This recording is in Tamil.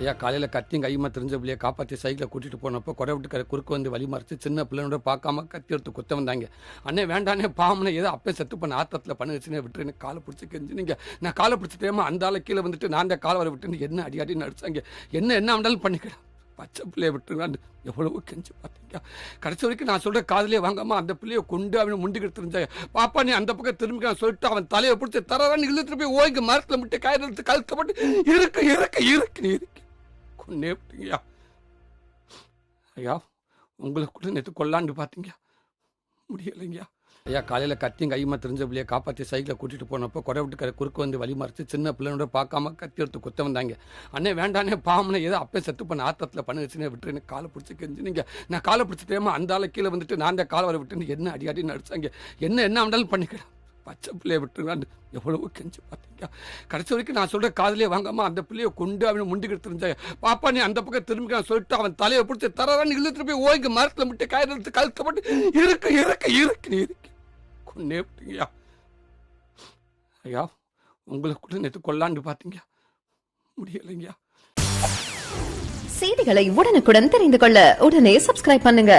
ஐயா காலையில் கத்தியும் கையுமா தெரிஞ்ச பிள்ளைய காப்பாற்றி சைக்கிளை கூட்டிகிட்டு போனப்போ கொடை விட்டு குறுக்க வந்து வழி மறைச்சு சின்ன பிள்ளைனோட பார்க்காம கத்தி எடுத்து குத்த வந்தாங்க. அண்ணே வேண்டானே பாவனை ஏதோ அப்பே செத்து பண்ண ஆத்தத்தில் பண்ணுச்சுன்னு விட்டுருன்னு காலை பிடிச்சி கெஞ்சினீங்க. நான் காலை பிடிச்சிட்டேமா அந்த ஆளை கீழே வந்துட்டு நான் அந்த காலை வர விட்டுன்னு என்ன அடி அடி நடிச்சாங்க. என்ன ஆண்டாலும் பண்ணிக்கிறேன் பச்சை பிள்ளைய விட்டுருங்களான்னு எவ்வளவோ கெஞ்சி பார்த்தீங்க. கடைசி வரைக்கும் நான் சொல்கிற காதலே வாங்காமல் அந்த பிள்ளையை கொண்டு அவனை முண்டிக்கிட்டு தெரிஞ்சாங்க. பாப்பா நீ அந்த பக்கம் திரும்பி நான் சொல்லிட்டு அவன் தலையை பிடிச்சி தரான்னு இழுத்துட்டு போய் ஓய்க்கு மரத்தில் விட்டு கயிறு எடுத்து கழுத்தப்பட்டு இருக்கு கொன்னே விட்டீங்கய்யா. ஐயா உங்களை கூட நேற்று கொல்லாண்டு பார்த்தீங்க முடியலைங்கய்யா. ஐயா காலையில் கத்தியும் கையுமா தெரிஞ்ச பிள்ளைய காப்பாற்றி சைக்கிளை கூட்டிகிட்டு போனப்போ கொடை விட்டு குறுக்க வந்து வழி மறைச்சு சின்ன பிள்ளைனோட பார்க்காம கத்தி எடுத்து குத்த வந்தாங்க. அண்ணே வேண்டானே பாவனை ஏதோ அப்பே செத்து பண்ண ஆத்தத்தில் பண்ணுச்சுன்னு விட்டுருன்னு காலை பிடிச்சி கெஞ்சினீங்க. நான் காலை பிடிச்சிட்டேமா அந்த ஆளை கீழே வந்துட்டு நான் அந்த காலை வர விட்டுன்னு என்ன அடி அடி நடிச்சாங்க. என்ன ஆண்டாலும் பண்ணிக்கிறேன் பச்சை பிள்ளைய விட்டுருங்களான்னு எவ்வளவோ கெஞ்சி பார்த்தீங்க. கடைசி வரைக்கும் நான் சொல்கிற காதலே வாங்காமல் அந்த பிள்ளையை கொண்டு அவனை முண்டிக்கிட்டு தெரிஞ்சாங்க. பாப்பா நீ அந்த பக்கம் திரும்பி நான் சொல்லிட்டு அவன் தலையை பிடிச்சி தரான்னு இழுத்துட்டு போய் ஓய்க்கு மரத்தில் விட்டு கயிறு எடுத்து கழுத்தப்பட்டு இருக்கு கொன்னே விட்டீங்கய்யா. ஐயா உங்களை கூட நேற்று கொல்லாண்டு பார்த்தீங்க முடியலைங்கய்யா. செய்திகளை உடனுக்குடன் தெரிந்து கொள்ள உடனே சப்ஸ்கிரைப் பண்ணுங்க.